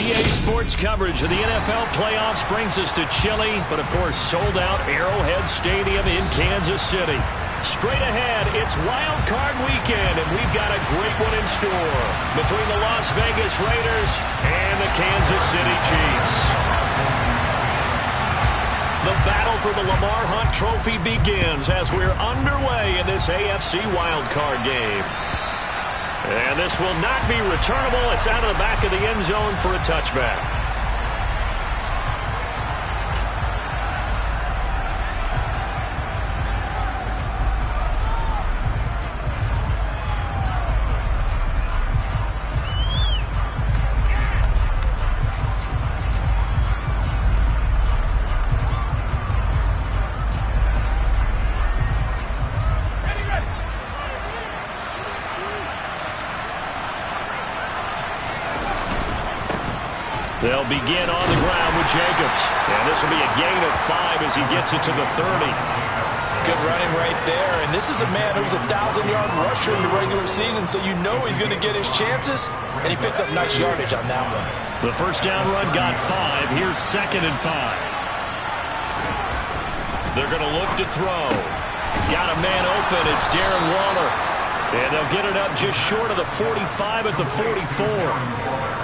EA Sports coverage of the NFL playoffs brings us to chilly, but of course sold-out Arrowhead Stadium in Kansas City. Straight ahead, it's Wildcard weekend, and we've got a great one in store between the Las Vegas Raiders and the Kansas City Chiefs. The battle for the Lamar Hunt Trophy begins as we're underway in this AFC Wildcard game. And this will not be returnable. It's out of the back of the end zone for a touchback. They'll begin on the ground with Jacobs. And this will be a gain of 5 as he gets it to the 30. Good running right there. And this is a man who's a 1,000-yard rusher in the regular season, so you know he's going to get his chances. And he picks up nice yardage on that one. The first down run got 5. Here's 2nd and 5. They're going to look to throw. Got a man open. It's Darren Waller. And they'll get it up just short of the 45 at the 44.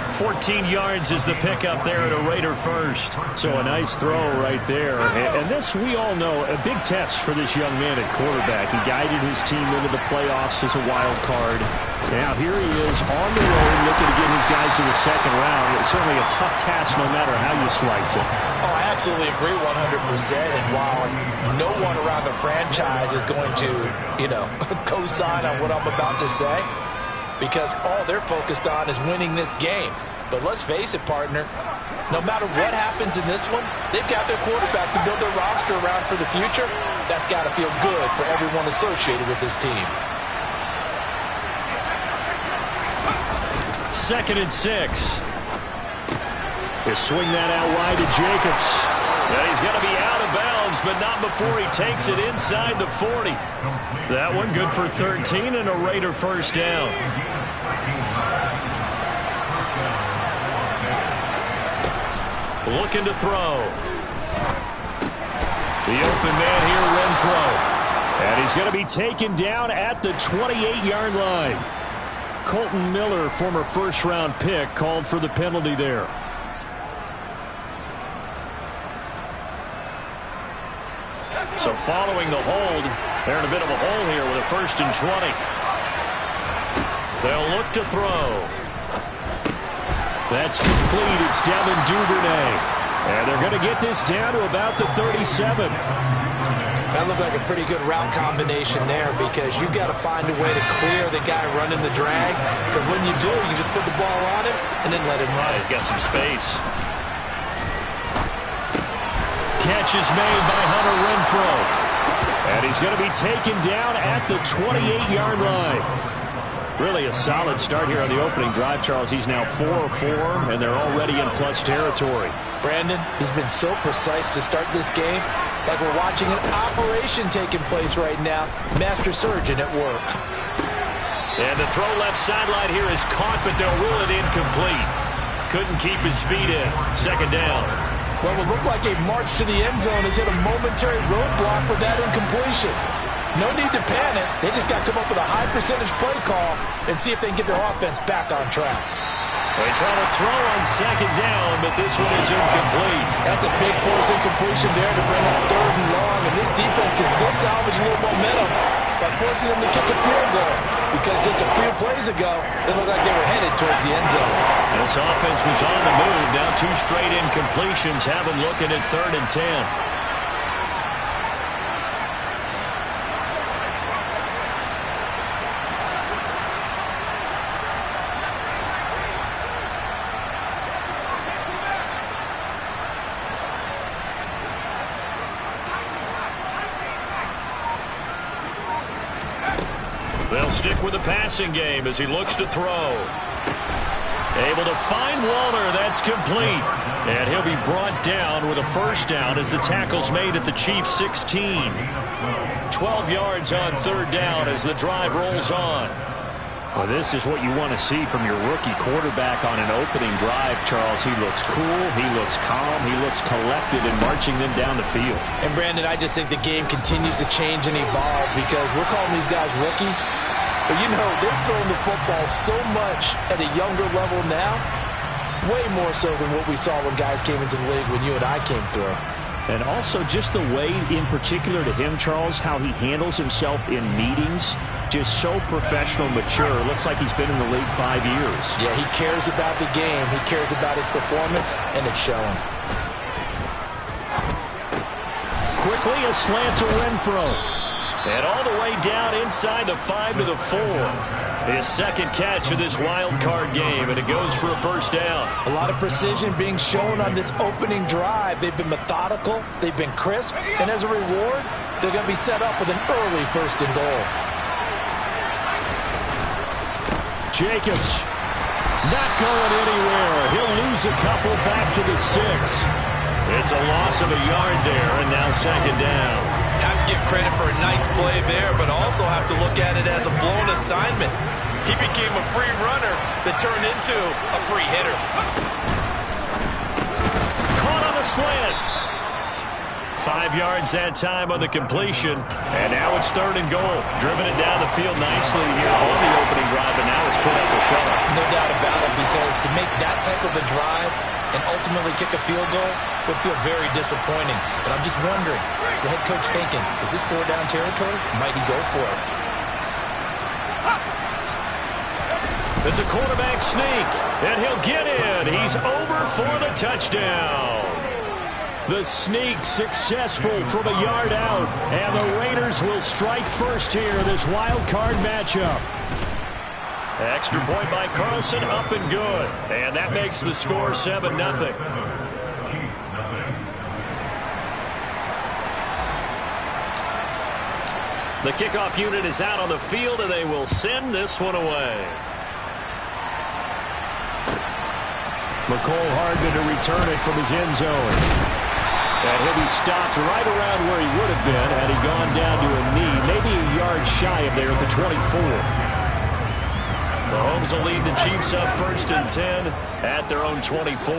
14 yards is the pickup there at a Raider first. So a nice throw right there. And this, we all know, a big test for this young man at quarterback. He guided his team into the playoffs as a wild card. Now here he is on the road looking to get his guys to the second round. It's certainly a tough task no matter how you slice it. Oh, I absolutely agree 100%. And while no one around the franchise is going to, co-sign on what I'm about to say, because all they're focused on is winning this game. But let's face it, partner, no matter what happens in this one, they've got their quarterback to build their roster around for the future. That's got to feel good for everyone associated with this team. 2nd and 6. They swing that out wide to Jacobs. And he's going to be out of bounds, but not before he takes it inside the 40. That one good for 13 and a Raider first down. Looking to throw. The open man here, Renfro. And he's going to be taken down at the 28-yard line. Colton Miller, former first-round pick, called for the penalty there. So following the hold, they're in a bit of a hole here with a 1st and 20. They'll look to throw. That's complete. It's Devin Duvernay. And they're going to get this down to about the 37. That looked like a pretty good route combination there, because you've got to find a way to clear the guy running the drag. Because when you do, you just put the ball on him and then let him run. He's got some space. Catch is made by Hunter Renfro. And he's going to be taken down at the 28-yard line. Really a solid start here on the opening drive, Charles. He's now 4-4, and they're already in plus territory. Brandon, he's been so precise to start this game, like we're watching an operation taking place right now. Master surgeon at work. And the throw left sideline here is caught, but they'll rule it incomplete. Couldn't keep his feet in. 2nd down. Well, it looked like a march to the end zone has hit a momentary roadblock with that incompletion. No need to panic. They just got to come up with a high percentage play call and see if they can get their offense back on track. They try to throw on 2nd down, but this one is incomplete. That's a big force incompletion there to bring up 3rd and long, and this defense can still salvage a little momentum by forcing them to kick a field goal, because just a few plays ago, they looked like they were headed towards the end zone. This offense was on the move. Now 2 straight incompletions have them looking at 3rd and 10. They'll stick with the passing game as he looks to throw. Able to find Waller. That's complete. And he'll be brought down with a first down as the tackle's made at the Chiefs' 16. 12 yards on 3rd down as the drive rolls on. Well, this is what you want to see from your rookie quarterback on an opening drive, Charles. He looks cool, he looks calm, he looks collected in marching them down the field. And, Brandon, I just think the game continues to change and evolve because we're calling these guys rookies. But, you know, they're throwing the football so much at a younger level now, way more so than what we saw when guys came into the league when you and I came through. And also just the way, in particular to him, Charles, how he handles himself in meetings, just so professional, mature. Looks like he's been in the league 5 years. Yeah, he cares about the game. He cares about his performance, and it's showing. Quickly, a slant to Renfro. And all the way down inside the 5 to the 4. His second catch of this wild card game, and it goes for a first down. A lot of precision being shown on this opening drive. They've been methodical, they've been crisp, and as a reward, they're going to be set up with an early first and goal. Jacobs not going anywhere. He'll lose a couple back to the 6. It's a loss of a yard there, and now second down. Have to give credit for a nice play there, but also have to look at it as a blown assignment. He became a free runner that turned into a free hitter. Caught on the slant. 5 yards that time on the completion, and now it's third and goal. Driven it down the field nicely here on the opening drive, and now it's put up a shot. No doubt about it, because to make that type of a drive and ultimately kick a field goal would feel very disappointing. But I'm just wondering, is the head coach thinking, is this 4-down territory? Might he go for it? It's a quarterback sneak, and he'll get in. He's over for the touchdown. The sneak successful from a yard out, and the Raiders will strike first here in this wild card matchup. Extra point by Carlson, up and good. And that makes the score 7-0. The kickoff unit is out on the field, and they will send this one away. McCole Hardman to return it from his end zone. And he'll be stopped right around where he would have been had he gone down to a knee, maybe a yard shy of there at the 24. Mahomes will lead the Chiefs up first and 10 at their own 24.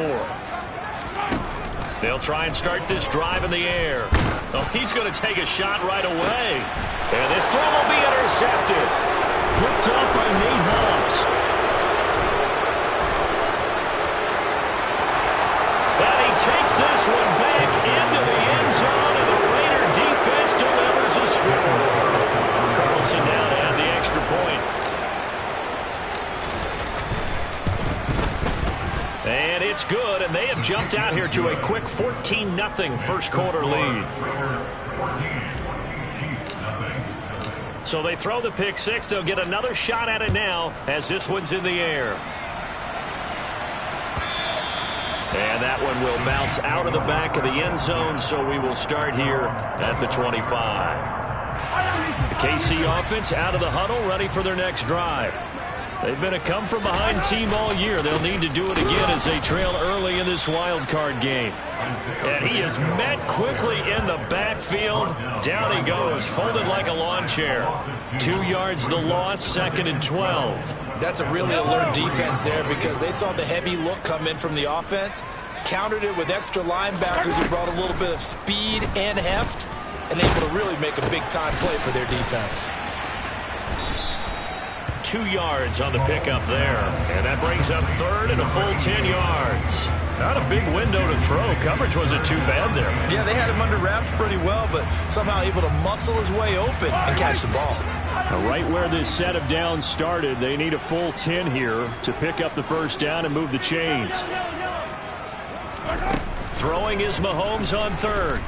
They'll try and start this drive in the air. Oh, he's going to take a shot right away. And this throw will be intercepted. Picked up by Nate Hobbs. And he takes this one back into the end zone, and the Raider defense delivers a score. Carlson down to add the extra point. And it's good, and they have jumped out here to a quick 14-0 first quarter lead. So they throw the pick six. They'll get another shot at it now as this one's in the air. And that one will bounce out of the back of the end zone, so we will start here at the 25. The KC offense out of the huddle, ready for their next drive. They've been a come-from-behind team all year. They'll need to do it again as they trail early in this wild card game. And he is met quickly in the backfield. Down he goes, folded like a lawn chair. 2 yards the loss, second and 12. That's a really alert defense there because they saw the heavy look come in from the offense, countered it with extra linebackers who brought a little bit of speed and heft, and able to really make a big-time play for their defense. 2 yards on the pickup there. And that brings up third and a full 10 yards. Not a big window to throw. Coverage wasn't too bad there. Yeah, they had him under wraps pretty well, but somehow able to muscle his way open and catch the ball. Now, right where this set of downs started, they need a full 10 here to pick up the first down and move the chains. Throwing is Mahomes on third.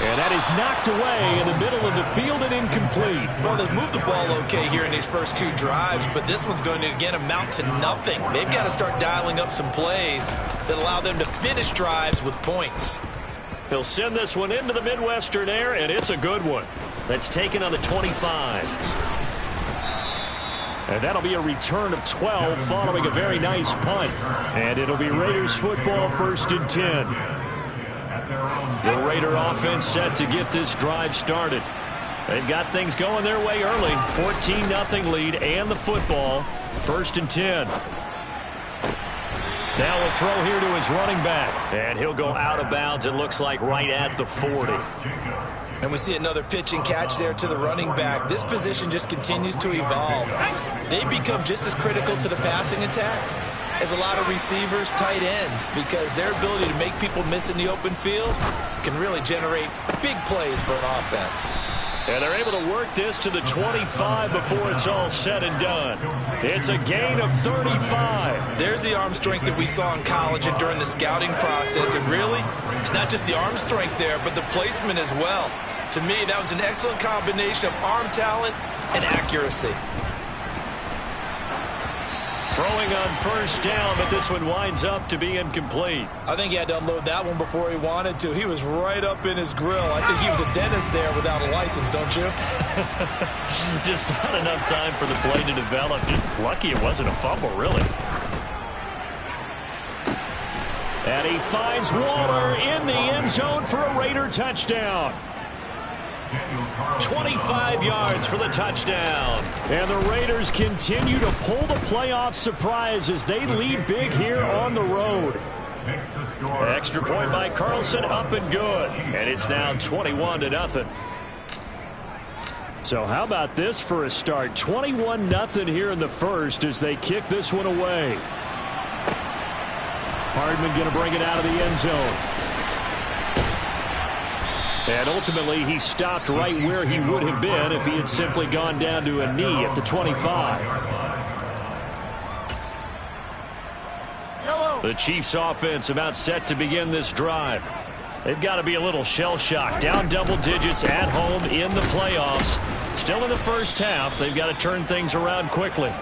And that is knocked away in the middle of the field and incomplete. Well, they've moved the ball okay here in these first 2 drives, but this one's going to, again, amount to nothing. They've got to start dialing up some plays that allow them to finish drives with points. He'll send this one into the Midwestern air, and it's a good one. That's taken on the 25. And that'll be a return of 12 following a very nice punt. And it'll be Raiders football first and 10. The Raider offense set to get this drive started. They've got things going their way early. 14-0 lead and the football. 1st and 10. Now a throw here to his running back. And he'll go out of bounds, it looks like, right at the 40. And we see another pitch and catch there to the running back. This position just continues to evolve. They become just as critical to the passing attack as a lot of receivers, tight ends, because their ability to make people miss in the open field can really generate big plays for an offense. And they're able to work this to the 25 before it's all said and done. It's a gain of 35. There's the arm strength that we saw in college and during the scouting process. And really, it's not just the arm strength there, but the placement as well. To me, that was an excellent combination of arm talent and accuracy. Throwing on 1st down, but this one winds up to be incomplete. I think he had to unload that one before he wanted to. He was right up in his grill. I think he was a dentist there without a license, don't you? Just not enough time for the play to develop. Just lucky it wasn't a fumble, really. And he finds Waller in the end zone for a Raider touchdown. 25 yards for the touchdown. And the Raiders continue to pull the playoff surprise as they lead big here on the road. Extra point by Carlson, up and good. And it's now 21-0. So how about this for a start? 21-0 here in the first as they kick this one away. Hardman going to bring it out of the end zone. And ultimately, he stopped right where he would have been if he had simply gone down to a knee at the 25. The Chiefs' offense about set to begin this drive. They've got to be a little shell-shocked. Down double digits at home in the playoffs. Still in the first half. They've got to turn things around quickly.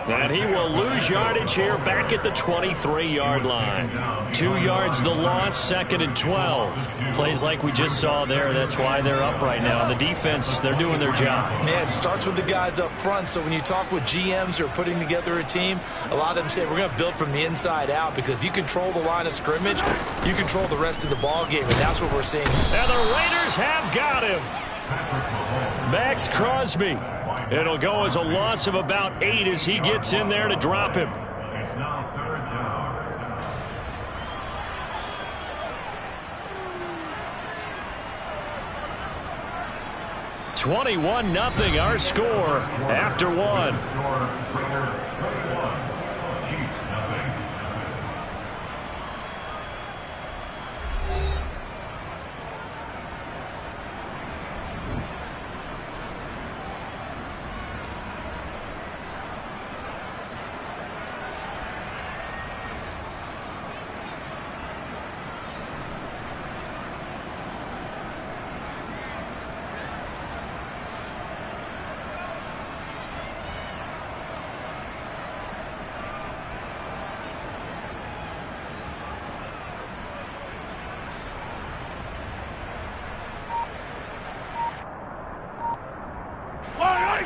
And he will lose yardage here back at the 23-yard line. 2 yards the loss, 2nd and 12. Plays like we just saw there. That's why they're up right now. The defense, they're doing their job. Yeah, it starts with the guys up front. So when you talk with GMs who are putting together a team, a lot of them say we're going to build from the inside out, because if you control the line of scrimmage, you control the rest of the ball game, and that's what we're seeing. And the Raiders have got him. Max Crosby. It'll go as a loss of about 8 as he gets in there to drop him. It's now 3rd down. 21-0 our score after 1. Chiefs nothing.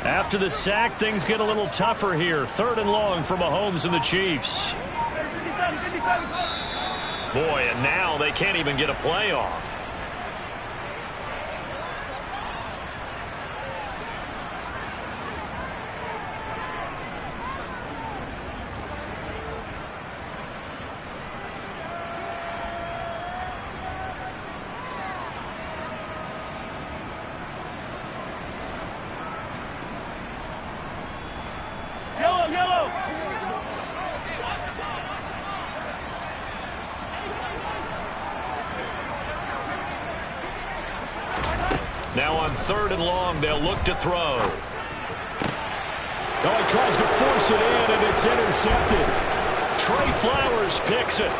After the sack, things get a little tougher here. 3rd and long for Mahomes and the Chiefs. Boy, and now they can't even get a play off. Now on 3rd and long, they'll look to throw. Oh, he tries to force it in, and it's intercepted. Trey Flowers picks it.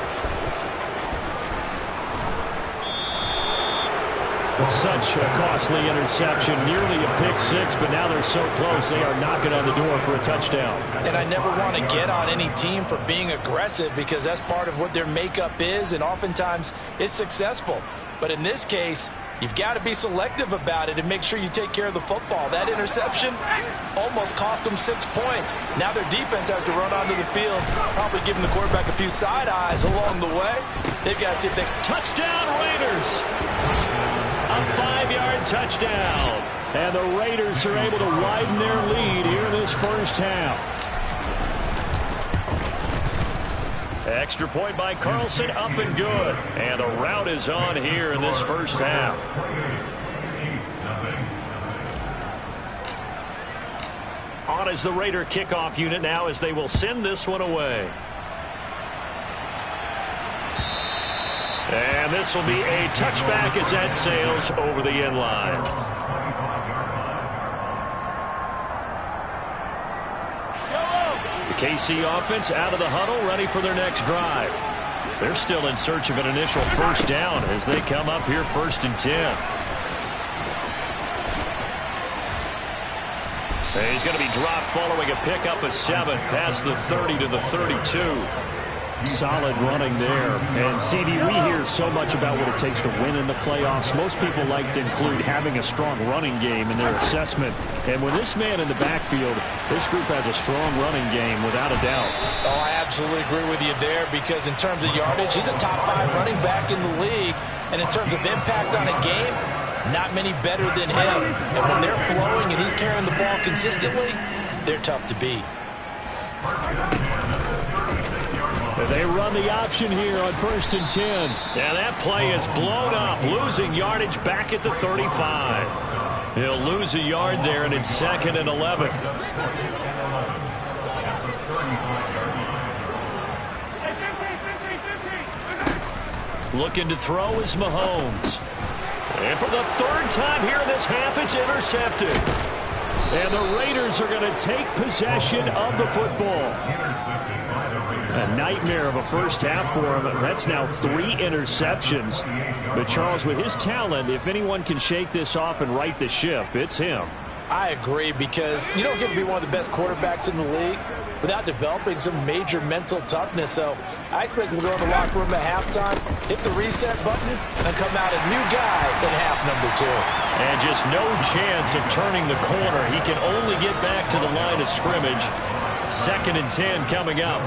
Such a costly interception, nearly a pick six, but now they're so close they are knocking on the door for a touchdown. And I never want to get on any team for being aggressive, because that's part of what their makeup is, and oftentimes it's successful. But in this case, you've got to be selective about it and make sure you take care of the football. That interception almost cost them 6 points. Now their defense has to run onto the field, probably giving the quarterback a few side eyes along the way. They've got to see if they... Touchdown, Raiders! A 5-yard touchdown. And the Raiders are able to widen their lead here in this first half. Extra point by Carlson, up and good. And the rout is on here in this first half. On is the Raider kickoff unit now as they will send this one away. And this will be a touchback as that sails over the end line. The KC offense out of the huddle, ready for their next drive. They're still in search of an initial first down as they come up here 1st and 10. And he's going to be dropped following a pickup of 7 past the 30 to the 32. Solid running there. And, CD, we hear so much about what it takes to win in the playoffs. Most people like to include having a strong running game in their assessment. And with this man in the backfield, this group has a strong running game without a doubt. Oh, I absolutely agree with you there because in terms of yardage, he's a top 5 running back in the league. And in terms of impact on a game, not many better than him. And when they're flowing and he's carrying the ball consistently, they're tough to beat. They run the option here on 1st and 10. Yeah, that play is blown up, losing yardage back at the 35. He'll lose a yard there, and it's 2nd and 11. Looking to throw is Mahomes. And for the 3rd time here in this half, it's intercepted. And the Raiders are going to take possession of the football. A nightmare of a first half for him. That's now 3 interceptions. But, Charles, with his talent, if anyone can shake this off and right the ship, it's him. I agree because you don't get to be one of the best quarterbacks in the league without developing some major mental toughness. So I expect him to go in the locker room at halftime, hit the reset button, and come out a new guy in half number 2. And just no chance of turning the corner. He can only get back to the line of scrimmage. 2nd and 10 coming up.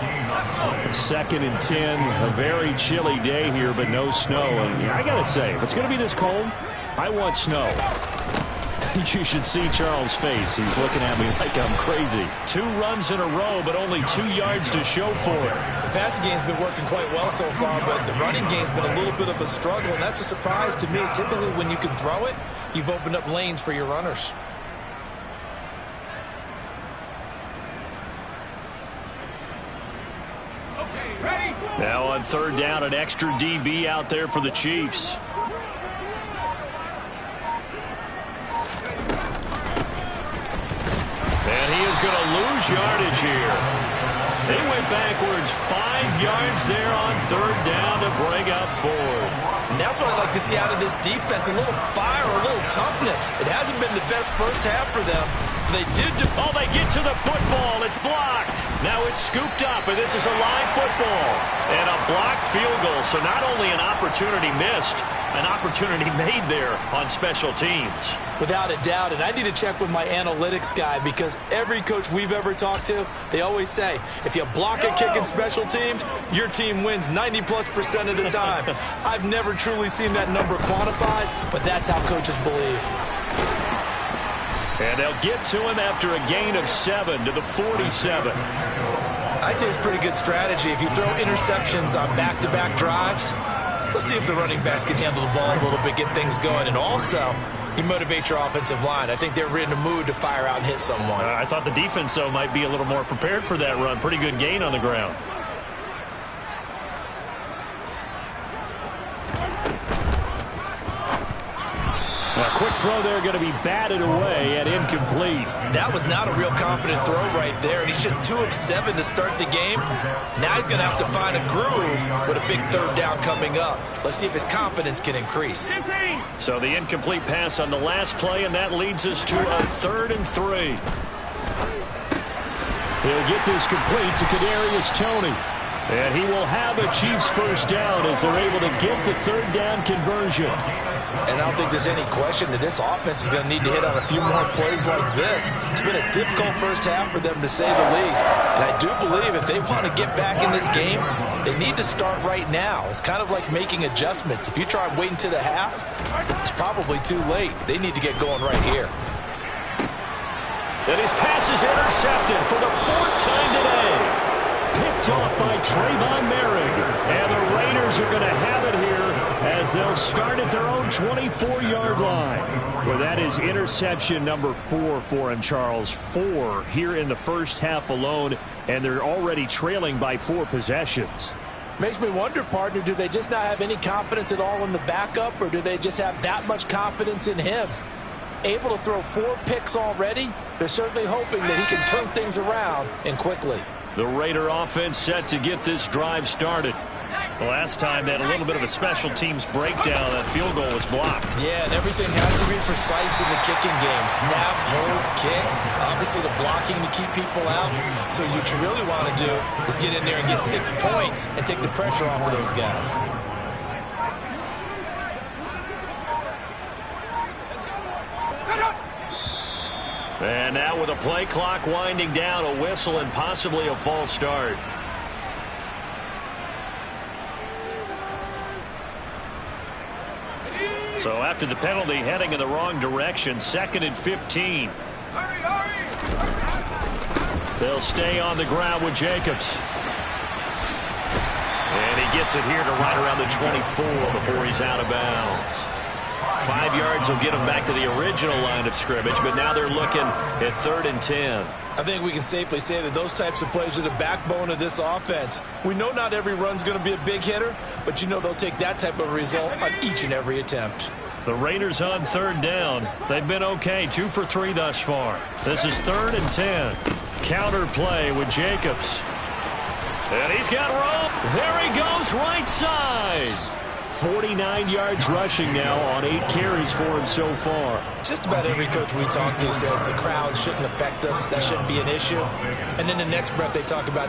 2nd and 10, a very chilly day here, but no snow. And I got to say, if it's going to be this cold, I want snow. You should see Charles' face. He's looking at me like I'm crazy. 2 runs in a row, but only 2 yards to show for it. The passing game's been working quite well so far, but the running game's been a little bit of a struggle, and that's a surprise to me. Typically, when you can throw it, you've opened up lanes for your runners. Now on 3rd down, an extra DB out there for the Chiefs. And he is going to lose yardage here. They went backwards 5 yards there on 3rd down to bring up 4th. And that's what I like to see out of this defense, a little fire, a little toughness. It hasn't been the best first half for them. They did. Oh, they get to the football. It's blocked. Now it's scooped up, and this is a live football. And a blocked field goal. So not only an opportunity missed, an opportunity made there on special teams. Without a doubt, and I need to check with my analytics guy because every coach we've ever talked to, they always say, if you block a kick in special teams, your team wins 90+% of the time. I've never truly seen that number quantified, but that's how coaches believe. And they'll get to him after a gain of 7 to the 47. I'd say it's a pretty good strategy. If you throw interceptions on back-to-back drives, let's see if the running backs can handle the ball a little bit, get things going. And also, you motivate your offensive line. I think they're in a mood to fire out and hit someone. I thought the defense, though, might be a little more prepared for that run. Pretty good gain on the ground. A quick throw there going to be batted away and incomplete. That was not a real confident throw right there, and he's just 2 of 7 to start the game. Now he's going to have to find a groove with a big 3rd down coming up. Let's see if his confidence can increase. So the incomplete pass on the last play, and that leads us to a 3rd and 3. He'll get this complete to Kadarius Toney. And he will have a Chiefs first down as they're able to get the 3rd down conversion. And I don't think there's any question that this offense is going to need to hit on a few more plays like this. It's been a difficult first half for them, to say the least. And I do believe if they want to get back in this game, they need to start right now. It's kind of like making adjustments. If you try waiting to the half, it's probably too late. They need to get going right here. And his pass is intercepted for the 4th time today. Picked off by Trayvon Merrick. And the Raiders are going to have it here as they'll start at their own 24-yard line. Well, that is interception number 4 for him, Charles. 4 here in the first half alone, and they're already trailing by 4 possessions. Makes me wonder, partner, do they just not have any confidence at all in the backup, or do they just have that much confidence in him? Able to throw 4 picks already, they're certainly hoping that he can turn things around and quickly. The Raider offense set to get this drive started. The last time they had a little bit of a special teams breakdown. That field goal was blocked. Yeah, and everything has to be precise in the kicking game. Snap, hold, kick. Obviously the blocking to keep people out. So what you really want to do is get in there and get 6 points and take the pressure off of those guys. And now with a play clock winding down, a whistle and possibly a false start. So after the penalty, heading in the wrong direction, 2nd and 15. They'll stay on the ground with Jacobs. And he gets it here to right around the 24 before he's out of bounds. 5 yards will get him back to the original line of scrimmage, but now they're looking at 3rd and 10. I think we can safely say that those types of plays are the backbone of this offense. We know not every run's going to be a big hitter, but you know they'll take that type of result on each and every attempt. The Raiders on 3rd down. They've been okay, 2 for 3 thus far. This is 3rd and 10. Counter play with Jacobs. And he's got room. There he goes, right side. 49 yards rushing now on 8 carries for him so far. Just about every coach we talk to says the crowd shouldn't affect us. That shouldn't be an issue. And then the next breath they talk about